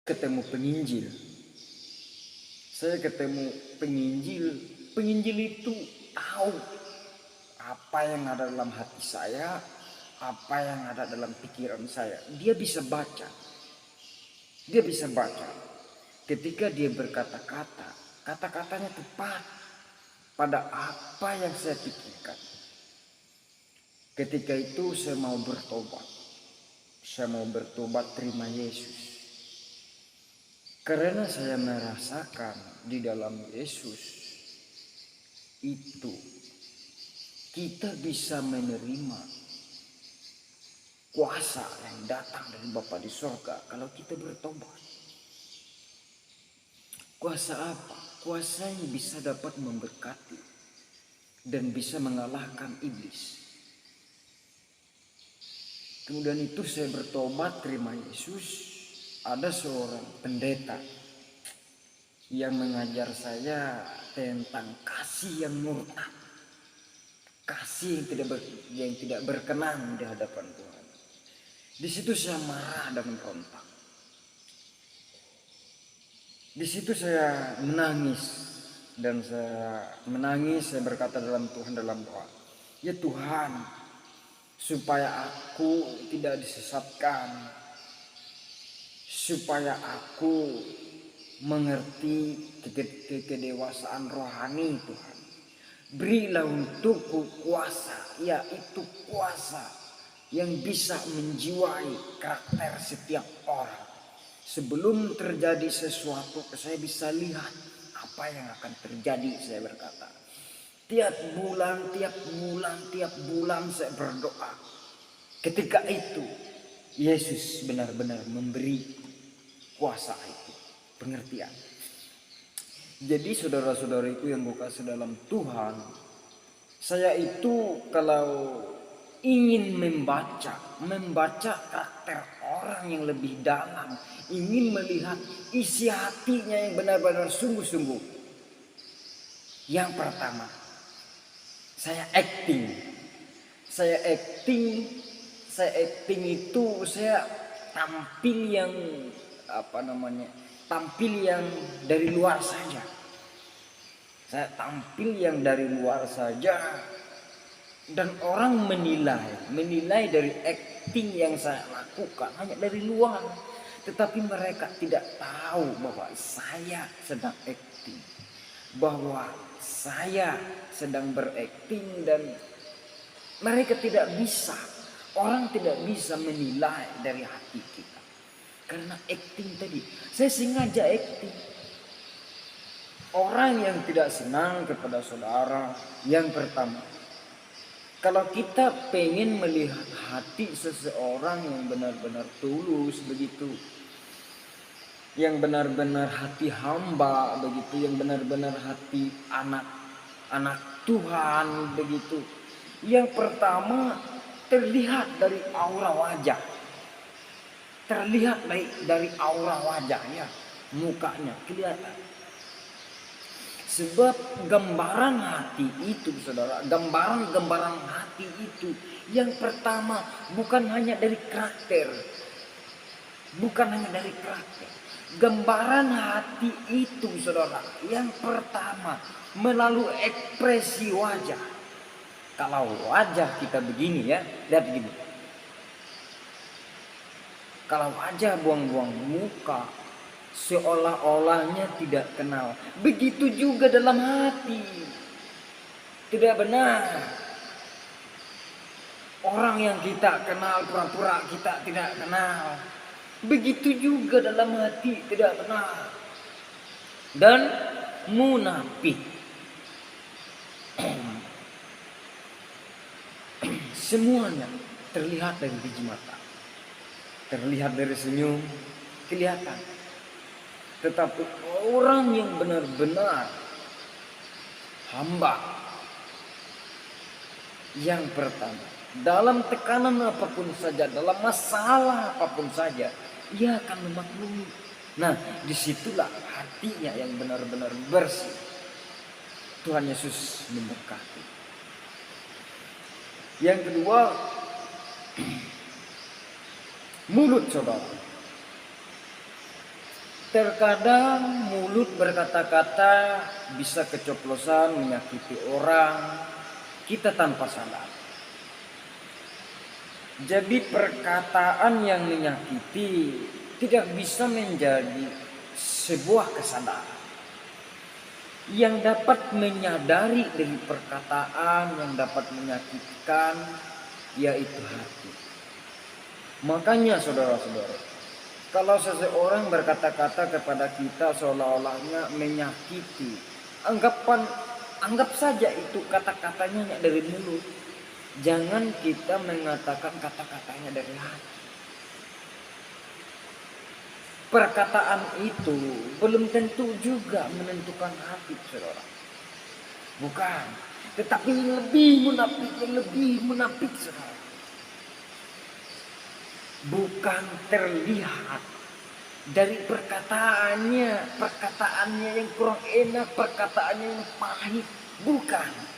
ketemu penginjil. Saya ketemu penginjil. Penginjil itu tahu apa yang ada dalam hati saya, apa yang ada dalam pikiran saya. Dia bisa baca. Dia bisa baca. Ketika dia berkata-kata, kata-katanya tepat pada apa yang saya pikirkan. Ketika itu saya mau bertobat. Saya mau bertobat terima Yesus. Karena saya merasakan di dalam Yesus itu kita bisa menerima kuasa yang datang dari Bapa di sorga kalau kita bertobat. Kuasa apa? Kuasa yang bisa dapat memberkati dan bisa mengalahkan iblis. Kemudian itu saya bertobat terima Yesus. Ada seorang pendeta yang mengajar saya tentang kasih yang murtad, kasih yang tidak berkenan di hadapan Tuhan. Di situ saya marah dan memberontak. Di situ saya menangis dan saya berkata dalam Tuhan dalam doa, ya Tuhan, supaya aku tidak disesatkan, supaya aku mengerti kedewasaan rohani Tuhan. Berilah untukku kuasa, yaitu kuasa yang bisa menjiwai karakter setiap orang. Sebelum terjadi sesuatu, saya bisa lihat apa yang akan terjadi, saya berkata. Tiap bulan saya berdoa. Ketika itu, Yesus benar-benar memberi kuasa itu, pengertian. Jadi saudara-saudariku yang kasih dalam Tuhan, saya itu kalau ingin membaca karakter orang yang lebih dalam, ingin melihat isi hatinya yang benar-benar sungguh-sungguh. Yang pertama, saya acting itu saya tampil yang tampil yang dari luar saja. Saya tampil yang dari luar saja dan orang menilai dari acting yang saya lakukan hanya dari luar. Tetapi mereka tidak tahu bahwa saya sedang acting, bahwa saya sedang berakting, dan orang tidak bisa menilai dari hati kita. Karena acting tadi, saya sengaja acting. Orang yang tidak senang kepada saudara, yang pertama, kalau kita pengen melihat hati seseorang yang benar-benar tulus begitu, yang benar-benar hati hamba begitu, yang benar-benar hati anak Tuhan begitu, yang pertama terlihat dari aura wajah. Terlihat dari aura wajahnya, mukanya kelihatan. Sebab gambaran hati itu, saudara, gambaran hati itu yang pertama bukan hanya dari karakter. Gambaran hati itu, saudara, yang pertama melalui ekspresi wajah. Kalau wajah kita begini ya, lihat begini. Kalau wajah buang-buang muka, seolah-olahnya tidak kenal. Begitu juga dalam hati. Tidak benar. Orang yang kita kenal pura-pura kita tidak kenal. Begitu juga dalam hati tidak benar. Dan munafik. Semuanya terlihat dari biji mata. Terlihat dari senyum, kelihatan. Tetapi orang yang benar-benar hamba, yang pertama, dalam tekanan apapun saja, dalam masalah apapun saja, ia akan memaklumi. Nah, disitulah hatinya yang benar-benar bersih. Tuhan Yesus memberkati. Yang kedua, mulut saudara. Terkadang mulut berkata-kata bisa keceplosan menyakiti orang kita tanpa sadar. Jadi perkataan yang menyakiti tidak bisa menjadi sebuah kesadaran. Yang dapat menyadari dari perkataan yang dapat menyakitkan yaitu hati. Makanya saudara-saudara, kalau seseorang berkata-kata kepada kita seolah-olahnya menyakiti, anggap saja itu kata-katanya dari mulut. Jangan kita mengatakan kata-katanya dari hati. Perkataan itu belum tentu juga menentukan hati saudara. Bukan. Tetapi yang lebih munafik saudara. Bukan terlihat dari perkataannya yang kurang enak, perkataannya yang pahit. Bukan.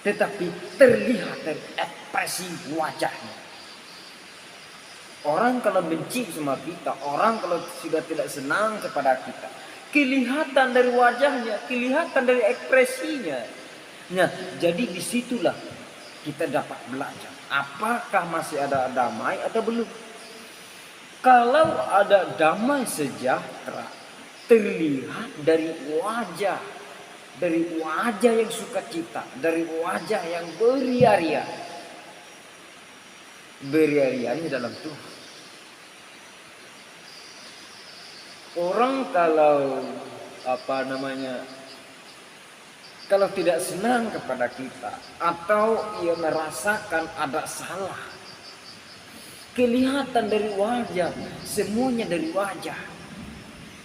Tetapi terlihat dari ekspresi wajahnya. Orang kalau benci sama kita, orang kalau sudah tidak senang kepada kita, kelihatan dari wajahnya, kelihatan dari ekspresinya. Nah, jadi disitulah kita dapat belajar. Apakah masih ada damai atau belum? Kalau ada damai sejahtera, terlihat dari wajah. Dari wajah yang sukacita, dari wajah yang beria-ria. Beria-rianya dalam Tuhan. Orang kalau kalau tidak senang kepada kita atau ia merasakan ada salah, kelihatan dari wajah, semuanya dari wajah.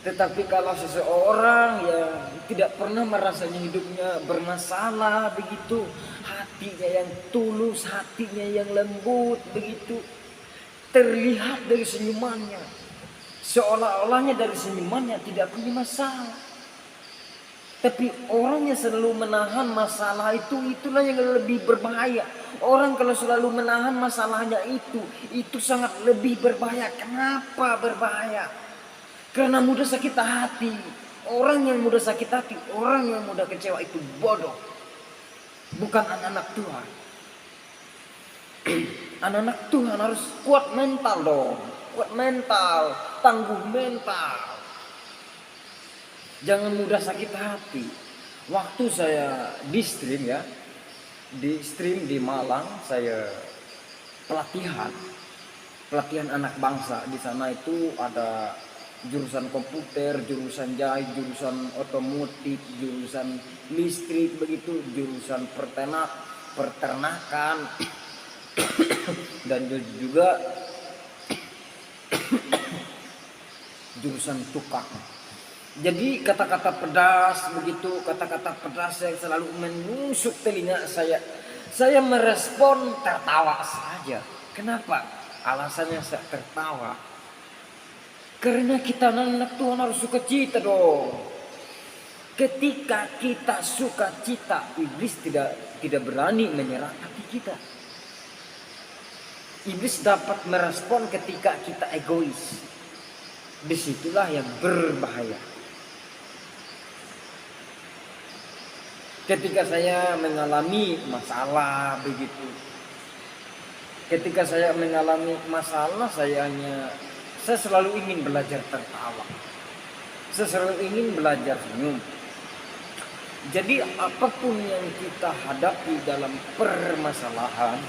Tetapi kalau seseorang yang tidak pernah merasanya hidupnya bermasalah begitu, hatinya yang tulus, hatinya yang lembut begitu, terlihat dari senyumannya. Seolah-olahnya dari senyumannya tidak punya masalah. Tapi orang yang selalu menahan masalah itulah yang lebih berbahaya. Orang kalau selalu menahan masalahnya itu sangat lebih berbahaya. Kenapa berbahaya? Karena mudah sakit hati. Orang yang mudah sakit hati, orang yang mudah kecewa itu bodoh. Bukan anak-anak Tuhan. Anak-anak Tuhan harus kuat mental dong. Kuat mental, tangguh mental. Jangan mudah sakit hati. Waktu saya di stream di Malang, saya pelatihan anak bangsa. Di sana itu ada jurusan komputer, jurusan jahit, jurusan otomotif, jurusan listrik begitu, jurusan peternakan dan juga jurusan tukang. Jadi kata-kata pedas begitu, kata-kata pedas yang selalu menusuk telinga saya. Saya merespon tertawa saja. Kenapa? Alasannya saya tertawa. Karena kita anak Tuhan harus sukacita dong. Ketika kita sukacita, iblis tidak berani menyerang hati kita. Iblis dapat merespon ketika kita egois. Disitulah yang berbahaya. Ketika saya mengalami masalah begitu. Ketika saya mengalami masalah, saya selalu ingin belajar tertawa. Saya selalu ingin belajar senyum. Jadi apapun yang kita hadapi dalam permasalahan,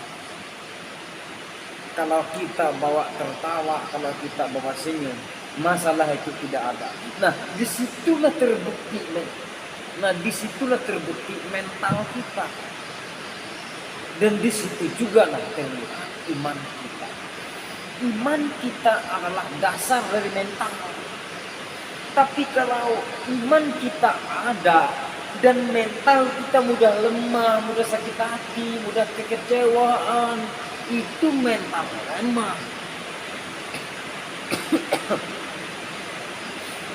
kalau kita bawa tertawa, kalau kita bawa senyum, masalah itu tidak ada. Nah, disitulah terbukti mental kita. Dan disitu juga terlihat iman kita. Iman kita adalah dasar dari mental. Tapi kalau iman kita ada dan mental kita mudah lemah, mudah sakit hati, mudah kekecewaan, itu mental lemah.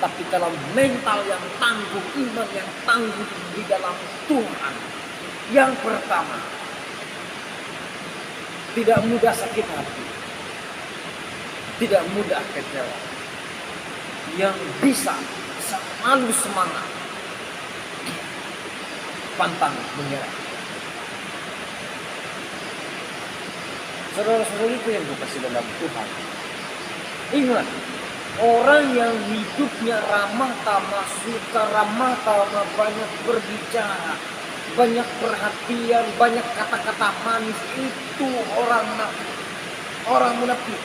Tapi kalau mental yang tangguh, iman yang tangguh di dalam Tuhan, yang pertama, tidak mudah sakit hati, tidak mudah kecewa. yang bisa selalu semangat, pantang menyerah. Saudara-saudara itu yang dikasih dalam Tuhan. Ingat, orang yang hidupnya ramah tamah, suka ramah tamah, banyak berbicara, banyak perhatian, banyak kata-kata manis, itu orang munafik. Orang munafik.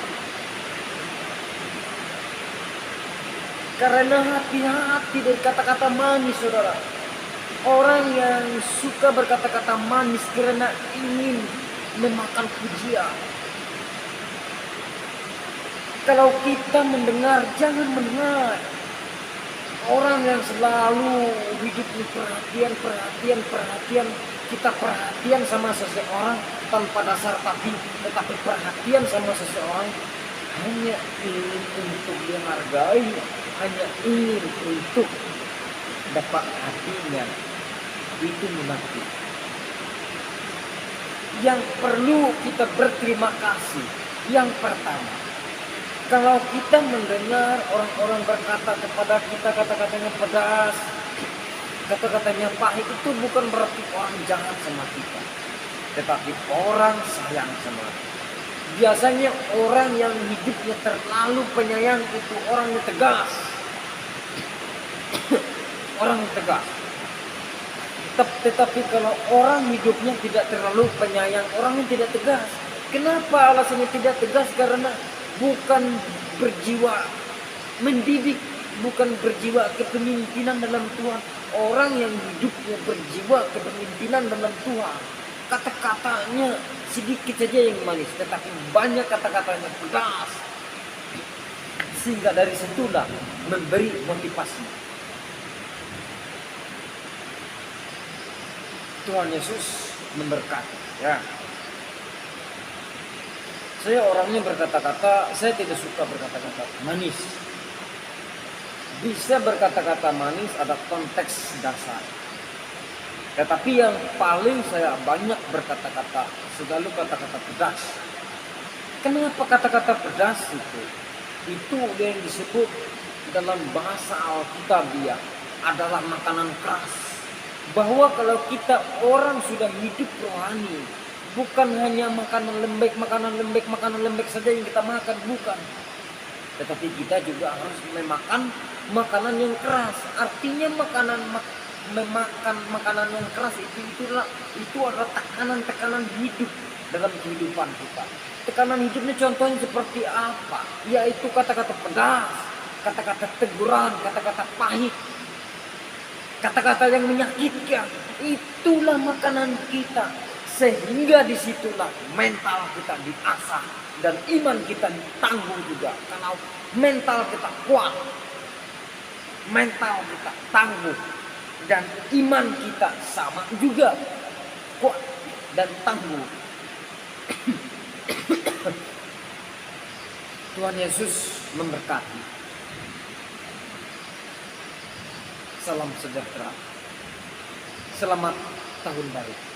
Karena hati-hati dari kata-kata manis, saudara. Orang yang suka berkata-kata manis karena ingin memakan pujian. Kalau kita mendengar, jangan mendengar orang yang selalu hidupnya perhatian. Kita perhatian sama seseorang tanpa dasar tetapi perhatian sama seseorang hanya ingin untuk dihargai, hanya ingin untuk dapat hatinya. Itu munafik. Yang perlu kita berterima kasih, yang pertama, kalau kita mendengar orang-orang berkata kepada kita kata-katanya pedas, kata-katanya pahit, itu bukan berarti orang jahat sama kita, tetapi orang sayang sama kita. Biasanya orang yang hidupnya terlalu penyayang itu orang yang tegas. Orang yang tegas. Tetapi kalau orang hidupnya tidak terlalu penyayang, orang yang tidak tegas. Kenapa alasannya tidak tegas? Karena bukan berjiwa mendidik, bukan berjiwa kepemimpinan dalam Tuhan. Orang yang hidupnya berjiwa kepemimpinan dalam Tuhan, kata-katanya sedikit saja yang manis, tetapi banyak kata-katanya pedas. Sehingga dari situlah memberi motivasi. Tuhan Yesus memberkati. Ya. Saya orangnya berkata-kata, saya tidak suka berkata-kata manis. Bisa berkata-kata manis ada konteks dasar. Tetapi yang paling saya banyak berkata-kata, selalu kata-kata pedas. Kenapa kata-kata pedas itu? Itu yang disebut dalam bahasa Alkitabiah adalah makanan keras. Bahwa kalau kita orang sudah hidup rohani, bukan hanya makanan lembek saja yang kita makan, bukan. Tetapi kita juga harus memakan makanan yang keras. Artinya memakan makanan yang keras itu adalah tekanan hidup dalam kehidupan kita. Tekanan hidupnya contohnya seperti apa? Yaitu kata-kata pedas, kata-kata teguran, kata-kata pahit, kata-kata yang menyakitkan. Itulah makanan kita. Sehingga disitulah mental kita diasah dan iman kita ditangguh juga. Kalau mental kita kuat, mental kita tangguh, dan iman kita sama juga kuat dan tangguh. Tuhan Yesus memberkati. Salam sejahtera. Selamat tahun baru.